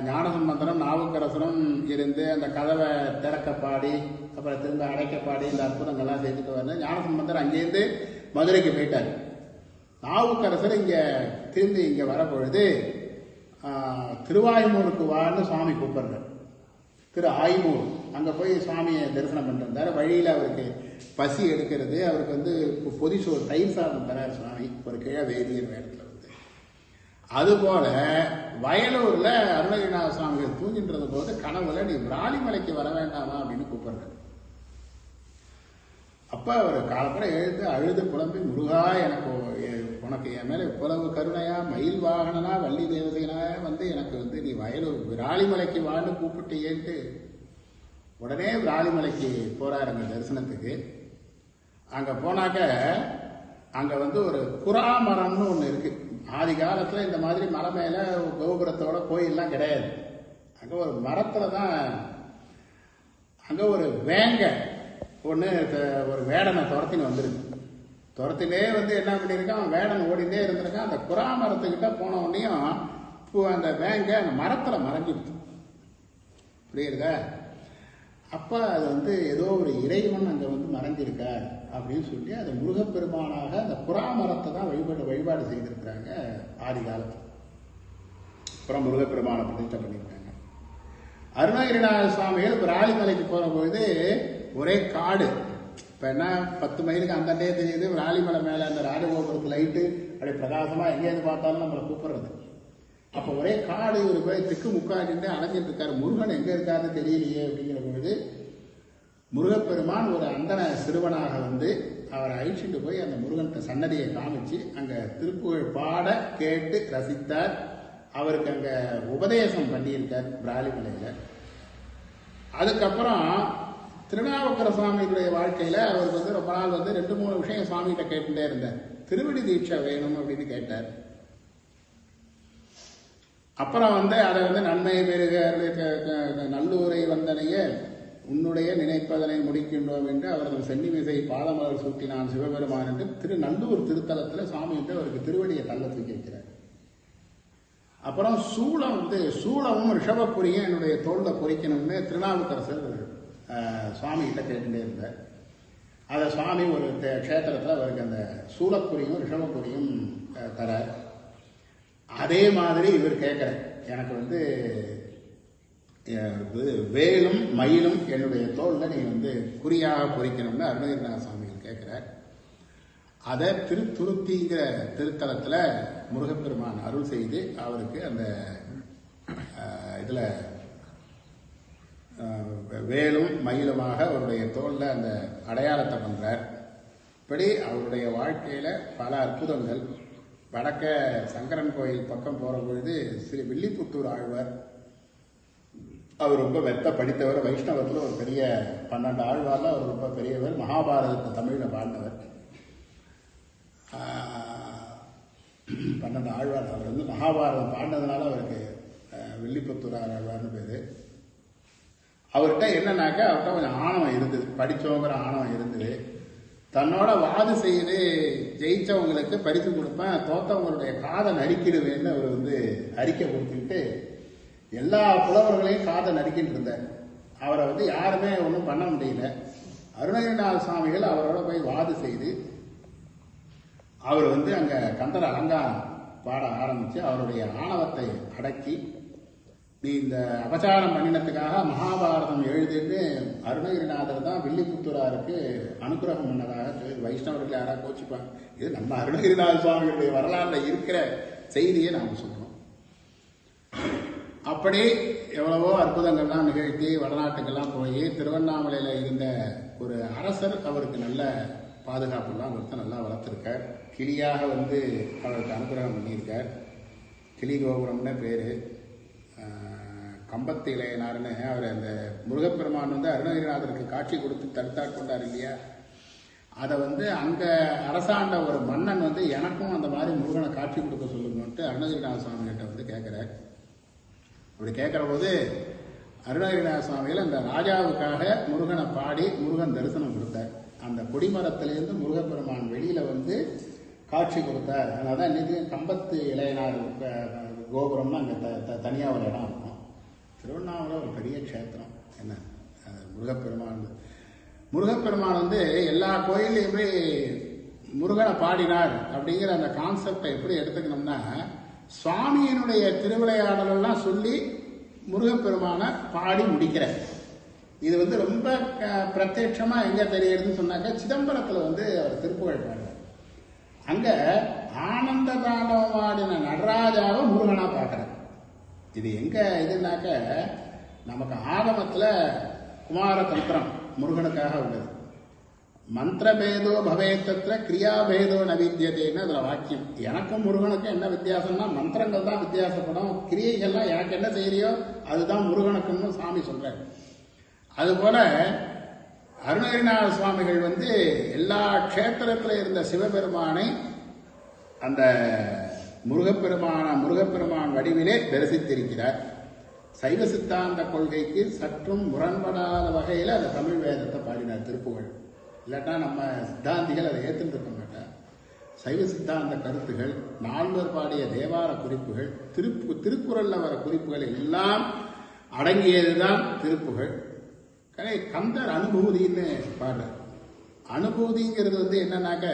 ஞானசம்பந்தரும் நாவுக்கரசரும் இருந்து அந்த கதவை திறக்க பாடி அப்புறம் திரும்ப அடைக்க பாடி இந்த அற்புதங்கள்லாம் செஞ்சுட்டு வர ஞானசம்பந்தர் அங்கேருந்து மதுரைக்கு போயிட்டார். நாவுக்கரசர் இங்கே திரும்பி இங்கே வரப்பொழுது திருவாய்மூருக்கு வான்னு சுவாமி கூப்பிடுறார். திரு ஆய்மூர் அங்கே போய் சுவாமியை தரிசனம் பண்ணிருந்தார். வழியில் அவருக்கு பசி எடுக்கிறது, அவருக்கு வந்து பொதிசோறு தயிர் சாதம் தரார் சுவாமி ஒரு கிழ வேதியர் வேடத்தில் வந்து. அதுபோல வயலூரில் அருணகிரிநாத சுவாமிகள் தூங்கின்றது போது கனவுல நீ விராலிமலைக்கு வர வேண்டாமா அப்படின்னு கூப்பிடுறாரு. அப்போ அவர் காலப்புறம் எழுந்து அழுது புலம்பி, முருகா எனக்கு உனக்கு என் மேலே இவ்வளவு கருணையா, மயில் வாகனனா வள்ளி தேவதைனா வந்து எனக்கு வந்து நீ வயலூர் விராலிமலைக்கு வான்னு கூப்பிட்டேன்ட்டு உடனே விராலிமலைக்கு போறாருங்க தரிசனத்துக்கு. அங்கே போனாக்க அங்கே வந்து ஒரு குறாமரம்னு ஒன்று இருக்கு. ஆதி காலத்தில் இந்த மாதிரி மலை மேலே கோபுரத்தோட கோயிலெலாம் கிடையாது. அங்கே ஒரு மரத்தில் தான் அங்கே ஒரு வேங்க ஒன்று ஒரு வேடனை துரத்தின்னு வந்துருக்கு. துரத்திலே வந்து என்ன பண்ணியிருக்கான், வேடன் ஓடிட்டே இருந்திருக்கான். அந்த குறாமரத்துக்கிட்ட போன உடனேயும் அந்த வேங்க அந்த மரத்தில் மறைஞ்சிடுச்சு. புரியுதா? அப்போ அது வந்து ஏதோ ஒரு இறைவன் அங்கே வந்து மறைஞ்சிருக்கார் அப்படின்னு சொல்லி அது முருகப்பெருமானாக அந்த குறாமரத்தை தான் வழிபாடு செய்திருக்கிறாங்க ஆதி காலத்தில். அப்புறம் முருகப்பெருமானை பிரதிஷ்டை பண்ணியிருக்காங்க. அருணகிரிநாத சுவாமிகள் விராலிமலைக்கு போகிற பொழுது ஒரே காடு. இப்போ என்ன 10 மைலுக்கு அந்தண்டே தெரியுது விராலிமலை மேலே அந்த ராஜகோபுரத்து லைட்டு அப்படியே பிரகாசமாக எங்கேயிருந்து பார்த்தாலும் நம்மளை கூப்பிடுறது. அப்போ ஒரே காடு. ஒரு போய் திக்கு முக்காடிட்டு அலைஞ்சிட்டு இருக்காரு. முருகன் எங்கே இருக்காருன்னு தெரியலையே அப்படிங்கிற பொழுது முருகப்பெருமான் ஒரு அந்தன சிறுவனாக வந்து அவரை அழிச்சிட்டு போய் அந்த முருகன் சன்னதியை காமிச்சு அங்கே திருப்புகழ் பாட கேட்டு ரசித்தார். அவருக்கு அங்கே உபதேசம் பண்ணியிருக்கார் விராலிமலையில். அதுக்கப்புறம் திருநாவுக்கர சுவாமிகளுடைய வாழ்க்கையில் அவருக்கு வந்து ரொம்ப நாள் வந்து 2-3 விஷயம் சுவாமிகிட்ட கேட்டுட்டே இருந்தார். திருவடி தீட்சை வேணும் அப்படின்னு கேட்டார். அப்புறம் வந்து அதை வந்து நன்மை பெருக நல்லூரை வந்தனைய உன்னுடைய நினைப்பதனை முடிக்கின்றோம் என்று அவரது சென்னிமிசை பாதமலர் சூட்டினான் சிவபெருமான் என்று திருநல்லூர் திருத்தலத்தில் சுவாமி வந்து அவருக்கு திருவடியை தள்ள தூக்கி வைக்கிறார். அப்புறம் சூளம் வந்து சூளமும் ரிஷபப்புரியும் என்னுடைய தோளில் பொறிக்கணும்னு திருநாவுக்கரசர் சுவாமி கிட்ட கேட்டுட்டே இருந்தார். அதை சுவாமி ஒரு க்ஷேத்திரத்தில் அவருக்கு அந்த சூளப்புரியும் ரிஷபப்புரியும் தரார். அதே மாதிரி இவர் கேட்குறார், எனக்கு வந்து வேலும் மயிலும் என்னுடைய தோளில் நீ வந்து குறியாக பொறிக்கணும்னு அருணகிரிநாத சுவாமிகள் கேட்குறார். அதை திருத்துருத்திங்கிற திருத்தலத்தில் முருகப்பெருமான் அருள் செய்து அவருக்கு அந்த இதில் வேலும் மயிலுமாக அவருடைய தோளில் அந்த அடையாளத்தை பண்ணுறார். இப்படி அவருடைய வாழ்க்கையில் பல அற்புதங்கள். வடக்க சங்கரன் கோயில் பக்கம் போகிற பொழுது ஸ்ரீ வில்லிபுத்தூர் ஆழ்வார், அவர் ரொம்ப வெத்த படித்தவர். வைஷ்ணவத்தில் ஒரு பெரிய 12 ஆழ்வாரில் அவர் ரொம்ப பெரியவர். மகாபாரதத்தை தமிழில் பாடினவர். 12 ஆழ்வார். அவர் வந்து மகாபாரதம் பாடினதுனால அவருக்கு வில்லிபுத்தூர் ஆழ்வார்னு பேர். அவர்கிட்ட என்னன்னாக்கா அவர்கிட்ட கொஞ்சம் ஆணவம் இருந்தது, படித்தவங்கிற ஆணவம் இருந்தது. தன்னோட வாது செய்து ஜெயிச்சவங்களுக்கு பரிசு கொடுப்பேன், தோத்தவங்களுடைய காதை நறுக்கிடுவேன்னு அவர் வந்து அறிக்கை கொடுத்துக்கிட்டு எல்லா புலவர்களையும் காதை நறுக்கிட்டு இருந்தார். அவரை வந்து யாருமே ஒன்றும் பண்ண முடியல. அருணகிரிநாத சுவாமிகள் அவரோட போய் வாது செய்து அவர் வந்து அங்கே கந்தர அலங்காரம் பாட ஆரம்பித்து அவருடைய ஆணவத்தை அடக்கி, நீ இந்த அபச்சாரம் பண்ணினத்துக்காக மகாபாரதம் எழுதிட்டு அருணகிரிநாதர் தான் வில்லிபுத்தூராருக்கு அனுகிரகம் பண்ணதாக சொல்லி வைஷ்ணவர்கள் யாராவது கோச்சிப்பாங்க. இது நம்ம அருணகிரிநாத சுவாமிகளுடைய வரலாறுல இருக்கிற செய்தியை நாம் சொல்றோம். அப்படி எவ்வளவோ அற்புதங்கள்லாம் நிகழ்த்தி வடநாட்டுக்கெல்லாம் போய் திருவண்ணாமலையில் இருந்த ஒரு அரசர் அவருக்கு நல்ல பாதுகாப்புலாம் கொடுத்து நல்லா வளர்த்துருக்கார். கிளியாக வந்து அவருக்கு அனுகிரகம் பண்ணியிருக்கார். கிளி கோபுரம்னு பேர். கம்பத்து இளையனார்னு அவர் அந்த முருகப்பெருமான் வந்து அருணகிரிநாதருக்கு காட்சி கொடுத்து தடுத்தாட்கொண்டார் இல்லையா, அதை வந்து அங்கே அரசாண்ட ஒரு மன்னன் வந்து எனக்கும் அந்த மாதிரி முருகனை காட்சி கொடுக்க சொல்லுங்கன்ட்டு அருணகிரிநாத சுவாமி கிட்ட வந்து கேட்குறார். அப்படி கேட்குற போது அருணகிரிநாத சுவாமிகள் அந்த ராஜாவுக்காக முருகனை பாடி முருகன் தரிசனம் கொடுத்தார். அந்த கொடிமரத்திலேருந்து முருகப்பெருமான் வெளியில வந்து காட்சி கொடுத்தார். அதனால தான் இன்னைக்கு கம்பத்து இளையனார் கோபுரம்னு அங்கே தனியாக ஒரு இடம் இருக்கும். திருவண்ணாமலை ஒரு பெரிய க்ஷேத்திரம். என்ன முருகப்பெருமான் வந்து எல்லா கோயிலையுமே முருகனை பாடினார் அப்படிங்கிற அந்த கான்செப்டை எப்படி எடுத்துக்கணும்னா, சுவாமியினுடைய திருவிளையாடலாம் சொல்லி முருகப்பெருமானை பாடி முடிக்கிறார். இது வந்து ரொம்ப பிரத்யட்சமா எங்க தெரியுதுன்னு சொன்னாக்க, சிதம்பரத்தில் வந்து அவர் திருப்புகழ் பாடுறார். அங்க ஆனந்த தாண்டவம் ஆடின நடராஜாவை முருகனா பார்க்கிறார். இது எங்க இதுனாக்க, நமக்கு ஆகமத்தில் குமார தந்திரம் முருகனுக்காக உள்ளது. மந்திரபேதோ பவேத்தத்துல கிரியாபேதோ நவித்தியதேன்னு அதுல வாக்கியம். எனக்கும் முருகனுக்கும் என்ன வித்தியாசம்னா, மந்திரங்கள் தான் வித்தியாசப்படும், கிரியைகள்லாம் எனக்கு என்ன செய்யறியோ அதுதான் முருகனுக்குன்னு சாமி சொல்றாரு. அதுபோல அருணகிரிநாத சுவாமிகள் வந்து எல்லா க்ஷேத்திரத்தில் இருந்த சிவபெருமானை அந்த முருகப்பெருமான் வடிவிலே தரிசித்திருக்கிறார். சைவ சித்தாந்த கொள்கைக்கு சற்றும் முரண்படாத வகையில் அந்த தமிழ் வேதத்தை பாடினார் திருப்புகழ். இல்லாட்டா நம்ம சித்தாந்திகள் அதை ஏற்றுருக்க மாட்டார். சைவ சித்தாந்த கருத்துகள், நால்வர் பாடிய தேவார குறிப்புகள், திருக்குறள்ல வர குறிப்புகள் எல்லாம் அடங்கியதுதான் திருப்புகழ். கந்தர் அனுபூதின்னு பாடுறார். அனுபூதிங்கிறது வந்து என்னன்னாக்க,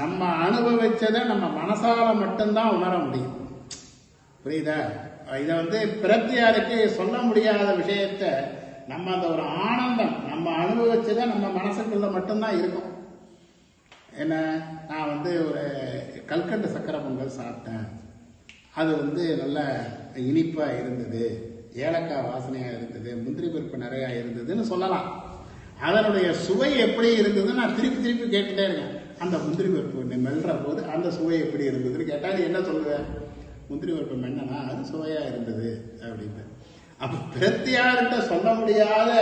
நம்ம அனுபவிச்சதை நம்ம மனசால மட்டும்தான் உணர முடியும். புரியுதா? இதை வந்து பிரத்தியாருக்கு சொல்ல முடியாத விஷயத்த நம்ம அந்த ஒரு ஆனந்தம் நம்ம அனுபவிச்சதை நம்ம மனசுக்குள்ள மட்டும்தான் இருக்கும். என்ன, நான் வந்து ஒரு கல்கண்டு சக்கரை பொங்கல் சாப்பிட்டேன், அது வந்து நல்ல இனிப்பா இருந்தது, ஏலக்காய் வாசனையா இருந்தது, முந்திரி பருப்பு நிறைய இருந்ததுன்னு சொல்லலாம். அதனுடைய சுவை எப்படி இருந்ததுன்னு நான் திருப்பி கேட்டுட்டே இருக்கேன். அந்த முந்திரி பருப்பு மெல்ற போது அந்த சுவை எப்படி இருந்ததுன்னு கேட்டா நீ என்ன சொல்லுவேன்? முந்திரி பருப்பு மென்னா அது சுவையா இருந்தது அப்படின்னு. அப்ப பிரத்தியார்கிட்ட சொல்ல முடியாத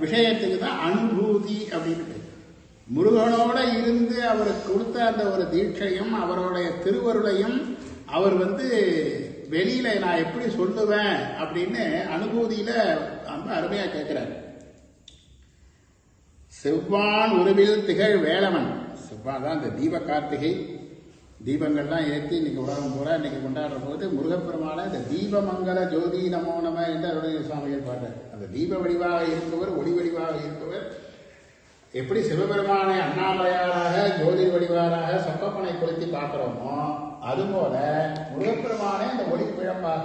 விஷயத்துக்கு தான் அனுபூதி அப்படின்னு. முருகனோட இருந்து அவருக்கு கொடுத்த அந்த ஒரு தீட்சையும் அவருடைய திருவருளையும் அவர் வந்து வெளியில நான் எப்படி சொல்லுவேன் அப்படின்னு அனுபூதியில ரொம்ப அருமையா கேட்கிறார். செவ்வான் உருவில் திகழ் வேலவன். செவ்வான் தான் இந்த தீப கார்த்திகை தீபங்கள்லாம் ஏற்றி இன்னைக்கு உலகம் பூரா இன்னைக்கு கொண்டாடுற போது முருகப்பெருமான இந்த தீபமங்கல ஜோதி நமோ நம என்று அருணகிரி சுவாமிகள் பாடுறார். அந்த தீப வடிவாக இருப்பவர், ஒளி வடிவாக இருப்பவர். எப்படி சிவபெருமானை அண்ணாமலையாராக ஜோதி வடிவாராக சொக்கப்பனை கொளுத்தி பார்க்கிறோமோ, அதுபோல முருகப்பெருமானே அந்த ஒளிப்பிழப்பாக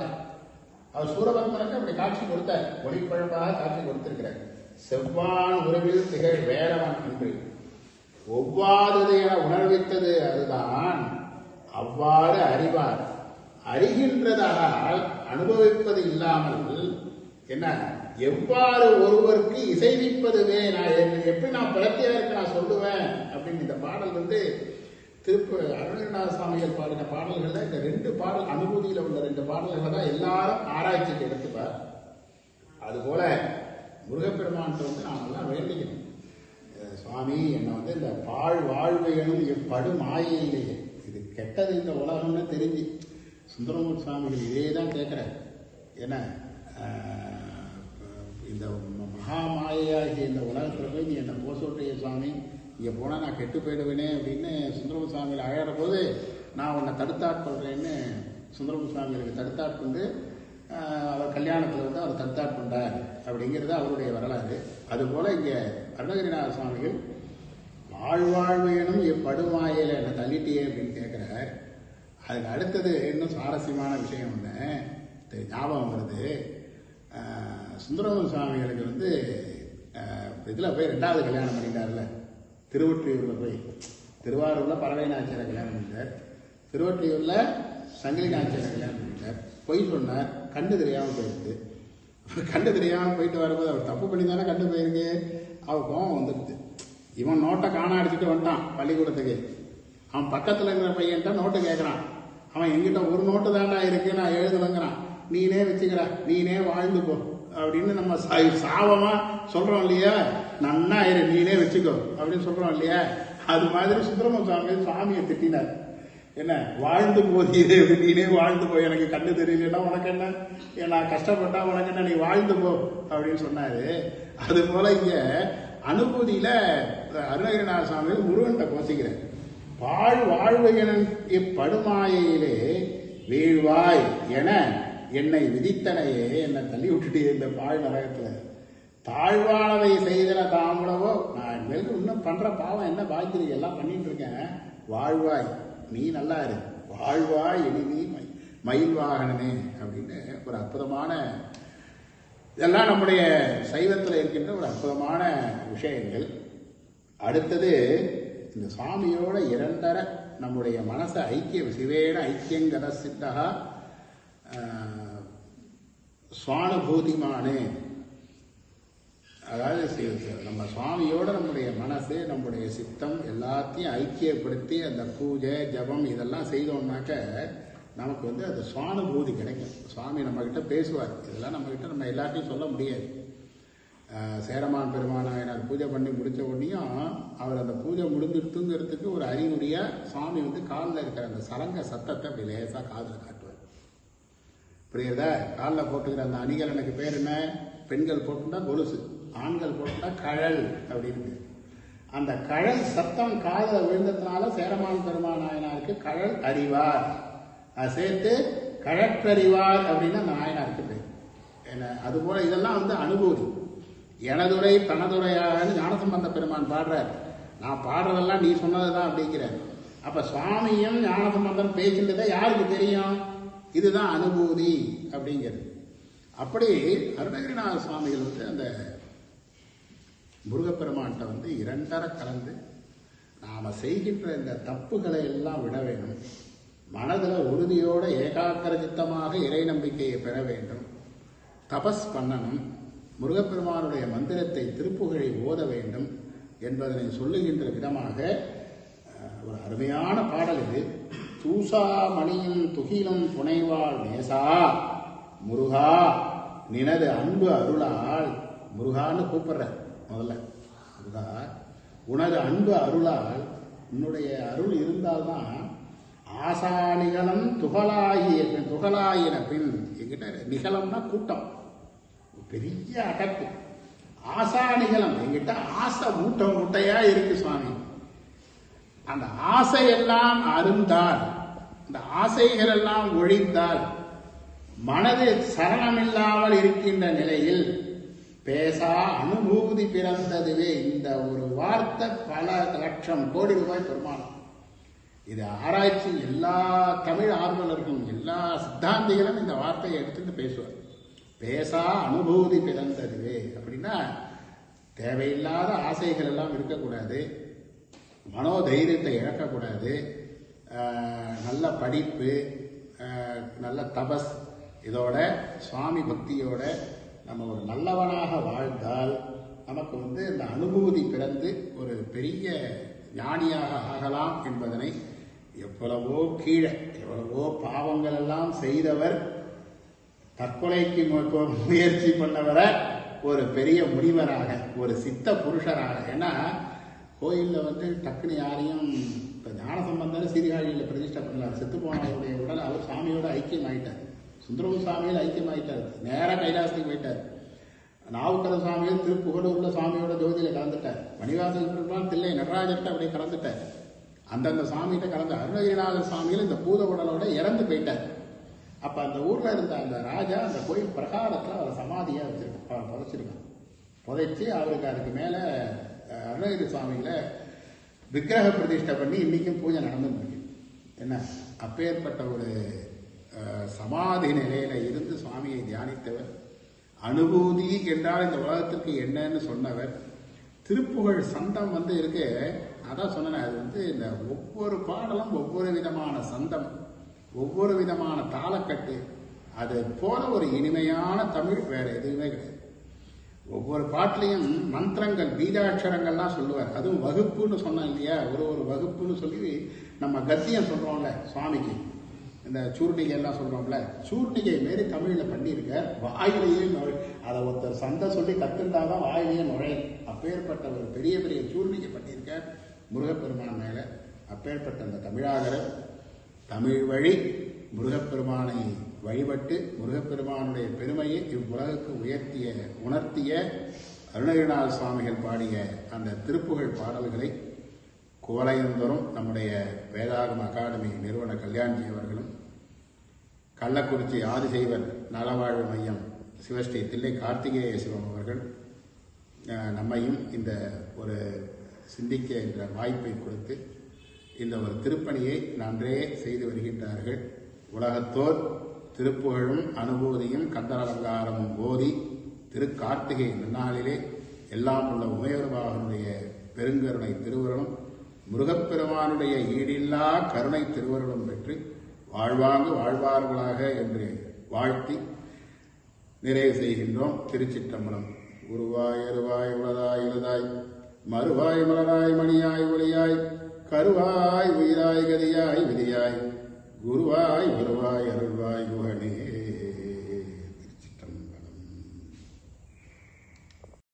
அவர் சூரபத்மனுக்கு அப்படி காட்சி கொடுத்தார். ஒளிப்பிழப்பாக காட்சி கொடுத்திருக்கிறார். செவ்வான் உருவில் திகழ் வேலவன் என்று ஒவ்வாதது என உணர்வித்தது அதுதான். அவ்வாறு அறிவார். அறிகின்றதால் அனுபவிப்பது இல்லாமல் என்ன, எவ்வாறு ஒருவருக்கு இசைவிப்பதுவே, நான் எப்படி நான் பிரத்தியாருக்கு நான் சொல்லுவேன் அப்படின்னு. இந்த பாடல் வந்து அருணகிரிநாத சுவாமிகள் பாடின பாடல்கள்ல இந்த 2 பாடல் அனுபூதியில உள்ள 2 பாடல்களை தான் எல்லாரும் ஆராய்ச்சிக்கு எடுத்துப்பார். அதுபோல முருகப்பெருமான் வந்து நாமெல்லாம் வேண்டிக்கணும். சுவாமி என்னை வந்து இந்த வாழ்வு எனும் எப்படு மாயிலேயே, இது கெட்டது இந்த உலகம்னு தெரிஞ்சு சுந்தரமூர்த்தி சுவாமிகள் இதே தான் கேட்கிறார். ஏன்னா இந்த மகாமாயாகிய இந்த உலகத்துல போய் நீ என்னை போசோட்டைய சுவாமி, இங்கே போனால் நான் கெட்டு போயிடுவேனே அப்படின்னு சுந்தரமூர்த்தி சுவாமிகள் அழகிற போது, நான் உன்னை தடுத்தாட்கொள்றேன்னு சுந்தரமூர்த்தி சுவாமிகளுக்கு தடுத்தாட்கொண்டு அவர் கல்யாணத்தில் வந்து அவர் தடுத்தாட்கொண்டார் அப்படிங்கிறது அவருடைய வரலாறு. அதுபோல் இங்கே அருணகிரிநாத சுவாமிகள் வாழ்வு எனும் படுமாயில என்னை தள்ளிட்டியே அப்படின்னு கேட்குறார். அதுக்கு அடுத்தது இன்னும் சுவாரஸ்யமான விஷயம் ஒன்று ஞாபகம் வருது. சுந்தரமூர்த்தி சுவாமிகளுக்கு வந்து இதில் போய் 2வது கல்யாணம் பண்ணிட்டார்ல, திருவொற்றியூரில் போய். திருவாரூரில் பறவை நாச்சியாரை கல்யாணம் பண்ணிட்டார், திருவொற்றியூரில் சங்கிலி நாச்சியாரை கல்யாணம் பண்ணிட்டார். பொய் சொன்னார், கண்டு தெரியாமல் போயிடுது. கண்டு தெரியாமல் போயிட்டு வரும்போது அவர் தப்பு பண்ணி தானே கண்டு போயிருக்கு. அவர் கோவம் வந்துடுது. இவன் நோட்டை காண அடிச்சுட்டு வந்துட்டான் பள்ளிக்கூடத்துக்கு. அவன் பக்கத்தில் இருக்கிற பையன்ட்ட நோட்டு கேட்குறான். அவன் எங்கிட்ட 1 நோட்டு தாண்டா இருக்கு, நான் எழுதுலங்கிறான். நீனே வச்சுக்கிறா, நீனே வாழ்ந்து போ அப்படின்னு நம்ம சாவமா சொல்றோம் இல்லையா, நன்னா இரு நீனே வச்சுக்கோ அப்படின்னு சொல்றோம் இல்லையா. அது மாதிரி சுப்பிரமணிய சுவாமி சுவாமியை திட்டினார். என்ன வாழ்ந்து போதீரே, நீனே வாழ்ந்து போ, எனக்கு கண்ணு தெரியலன்னா உனக்கு என்ன, நான் கஷ்டப்பட்டா உனக்கு என்ன, நீ வாழ்ந்து போ அப்படின்னு சொன்னாரு. அது போல இங்க அனுபூதியில அருணகிரிநாத சுவாமி முருகன்கிட்ட கோசிக்கிறேன். வாழ்வையன் இப்படுமாயிலே வீழ்வாய் என என்னை விதித்தனையே, என்னை தள்ளி விட்டுட்டு இந்த பாழ் நரகத்துல தாழ்வானவை செய்தன தாமுடவோ, நான் மேலும் இன்னும் பண்ற பாவம் என்ன பாய்த்திரி எல்லாம் பண்ணிட்டு இருக்கேன். வாழ்வாய் நீ நல்லா இரு, வாழ்வாய் எளிதி மயில் வாகனமே அப்படின்னு ஒரு அற்புதமான, இதெல்லாம் நம்முடைய சைவத்தில் இருக்கின்ற ஒரு அற்புதமான விஷயங்கள். அடுத்தது இந்த சுவாமியோட இரண்டர நம்முடைய மனசை ஐக்கியம், சிவேன ஐக்கியங்கர சித்தகா சுவானுபூதிமானே, அதாவது நம்ம சுவாமியோட நம்முடைய மனசு நம்முடைய சித்தம் எல்லாத்தையும் ஐக்கியப்படுத்தி அந்த பூஜை ஜபம் இதெல்லாம் செய்தோம்னாக்க நமக்கு வந்து அது சுவானுபூதி கிடைக்கும். சுவாமி நம்ம கிட்ட பேசுவார். இதெல்லாம் நம்ம கிட்ட நம்ம எல்லாத்தையும் சொல்ல முடியாது. சேரமான் பெருமானாயனார் பூஜை பண்ணி முடிச்ச உடனேயும் அவர் அந்த பூஜை முடிஞ்சிருத்துங்கிறதுக்கு ஒரு அறிகுறியா சுவாமி வந்து காலில் இருக்கிற அந்த சலங்க சத்தத்தை அப்படி லேசா காதில் காட்டுவார். புரியுதா? காலில் போட்டுக்கிற அந்த அணிகலனுக்கு பேர் என்ன? பெண்கள் போட்டுட்டா கொலுசு, ஆண்கள் போட்டுட்டா கழல் அப்படின்னு. அந்த கழல் சத்தம் காதில் விழுந்ததுனால சேரமான் பெருமானாயனாருக்கு கழல் அறிவார், சேர்த்து கழற்றறிவார் அப்படின்னு அந்த நாயனாருக்கு பேர். என்ன அதுபோல இதெல்லாம் வந்து அனுபூதி. எனதுரை தனதுரையான்னு ஞானசம்பந்த பெருமான் பாடுறார். நான் பாடுறதெல்லாம் நீ சொன்னதுதான் அப்படிங்கிறார். அப்ப சுவாமியும் ஞானசம்பந்தம் பேசின்றதை யாருக்கு தெரியும்? இதுதான் அனுபூதி அப்படிங்கிறது. அப்படி அருணகிரிநாத சுவாமிகள் வந்து அந்த முருகப்பெருமான்கிட்ட வந்து இரண்டர கலந்து நாம செய்கின்ற இந்த தப்புகளை எல்லாம் விட வேண்டும், மனதில் உறுதியோட ஏகாக்கிர சித்தமாக இறை நம்பிக்கையை பெற வேண்டும், தபஸ் பண்ணணும், முருகப்பெருமானுடைய மந்திரத்தை திருப்புகழை ஓத வேண்டும் என்பதனை சொல்லுகின்ற விதமாக ஒரு அருமையான பாடல் இது. தூசா மணியும் துகிலும் புனைவாள் நேசா முருகா நினது அன்பு அருளால், முருகான்னு கூப்பிடுற முதல்ல, முருகா உனது அன்பு அருளால், உன்னுடைய அருள் இருந்தால்தான் ஆசானிகலம் துகளாயின பின், என்கிட்ட நிகழம்னா கூட்டம், பெரிய அடப்பு, ஆசானிகலம் என்கிட்ட ஆசை மூட்டை மூட்டையா இருக்கு சுவாமி. அந்த ஆசையெல்லாம் அருந்தால், இந்த ஆசைகள் எல்லாம் ஒழிந்தால், மனது சரணமில்லாமல் இருக்கின்ற நிலையில் பேசா அனுபூதி பிறந்ததுவே. இந்த ஒரு வார்த்தை பல லட்சம் கோடி ரூபாய் பெருமானம். இது ஆராய்ச்சி எல்லா தமிழ் ஆர்வலர்களும் எல்லா சித்தாந்திகளும் இந்த வார்த்தையை எடுத்துட்டு பேசுவார். பேசா அனுபூதி பிறந்ததுவே அப்படின்னா தேவையில்லாத ஆசைகள் எல்லாம் இருக்கக்கூடாது, மனோதைரியத்தை இழக்கக்கூடாது, நல்ல படிப்பு, நல்ல தபஸ், இதோட சுவாமி பக்தியோட நம்ம ஒரு நல்லவனாக வாழ்ந்தால் நமக்கு வந்து இந்த அனுபூதி பிறந்து ஒரு பெரிய ஞானியாக ஆகலாம் என்பதனை எவ்வளவோ கீழே எவ்வளவோ பாவங்கள் எல்லாம் செய்தவர், தற்கொலைக்கு முயற்சி பண்ணவரை ஒரு பெரிய முனிவராக, ஒரு சித்த புருஷராக. ஏன்னா கோயிலில் வந்து டக்குன்னு யாரையும் இப்போ ஞானசம்பந்தர் சீர்காழியில் பிரதிஷ்டை பண்ணார். செத்து போனவருடைய உடல் அவர் சாமியோட ஐக்கியம் ஆயிட்டார். சுந்தரமு சுவாமியில் ஐக்கியம் ஆயிட்டார், நேராக கைலாசத்துக்கு போயிட்டார். நாவுக்கர சுவாமியில் திருப்புகலூர்ல சுவாமியோட ஜோதியில கலந்துட்டார். மணிவாசல் பெருமான் தில்லை நடராஜர்கிட்ட அப்படியே கலந்துட்டார். அந்தந்த சுவாமிகிட்ட கலந்து அருணகிரிநாத சுவாமியில் இந்த பூத உடலோட இறந்து போயிட்டார். அப்ப அந்த ஊர்ல இருந்த அந்த ராஜா அந்த கோயில் பிரகாரத்துல அவரை சமாதியா வச்சிருக்கான், புதைச்சிருக்கான். புதைச்சி அவருக்கு அதுக்கு மேல அருணகிரி சுவாமியில விக்கிரக பிரதிஷ்டை பண்ணி இன்னைக்கும் பூஜை நடந்துருக்கு. என்ன அப்பேற்பட்ட ஒரு சமாதி நிலையில இருந்து சுவாமியை தியானித்தவர், அனுபூதி என்றால் இந்த உலகத்திற்கு என்னன்னு சொன்னவர். திருப்புகழ் சந்தம் வந்து இருக்கு, அதான் சொன்னேன். அது வந்து இந்த ஒவ்வொரு பாடலும் ஒவ்வொரு விதமான சந்தம், ஒவ்வொரு விதமான தாளக்கட்டு. அது போல ஒரு இனிமையான தமிழ் வேற எதுவுமே கிடையாது. ஒவ்வொரு பாட்டிலையும் மந்திரங்கள் பீஜாட்சரங்கள்லாம் சொல்லுவார். அதுவும் வகுப்புன்னு சொன்னோம் இல்லையா, ஒரு வகுப்புன்னு சொல்லி நம்ம கத்தியம் சொல்றோம்ல சுவாமிக்கு, இந்த சூர்ணிகை எல்லாம் சொல்றோம்ல, சூர்ணிகை மாரி தமிழில் பண்ணியிருக்க. வாயிலேயே அதை ஒருத்தர் சண்டை சொல்லி கத்துண்டாதான் வாயிலேயே நுழையும். அப்பேற்பட்ட ஒரு பெரிய பெரிய சூர்ணிகை பண்ணியிருக்க முருகப்பெருமான் மேல. அப்பேற்பட்ட அந்த தமிழாகரர் தமிழ் வழி முருகப்பெருமானை வழிபட்டு முருகப்பெருமானுடைய பெருமையை இவ்வுலகுக்கு உணர்த்திய அருணகிரிநாத சுவாமிகள் பாடிய அந்த திருப்புகழ் பாடல்களை குவளையந்தோறும் நம்முடைய வேதாகம அகாடமி நிறுவன கல்யாண்ஜி அவர்களும், கள்ளக்குறிச்சி ஆதிசைவர் நலவாழ்வு மையம் சிவஸ்ரீ தில்லை கார்த்திகேய சிவம் அவர்கள் நம்மையும் இந்த ஒரு சிந்திக்க என்ற வாய்ப்பை கொடுத்து இந்த ஒரு திருப்பணியை நன்றே செய்து வருகின்றார்கள். உலகத்தோர் திருப்புகழும் அனுபூதியும் கந்தரலங்காரமும் போதி திருக்கார்த்திகை நன்னாளிலே எல்லாம் உள்ள உமையொருபாகனுடைய பெருங்கருணை திருவருளும் முருகப்பெருமானுடைய ஈடில்லா கருணை திருவருளும் பெற்று வாழ்வாங்கு வாழ்வார்களாக என்று வாழ்த்தி நிறைவு செய்கின்றோம். திருச்சிற்றம்பலம். உருவாய் அருவாய் உளதாய் இழுதாய் மறுவாய் மலராய் மணியாய் ஒளியாய் கருவாய் உயிராய் கதியாய் விதியாய் குருவாய் வருவாய் அருள்வாய் குகனே.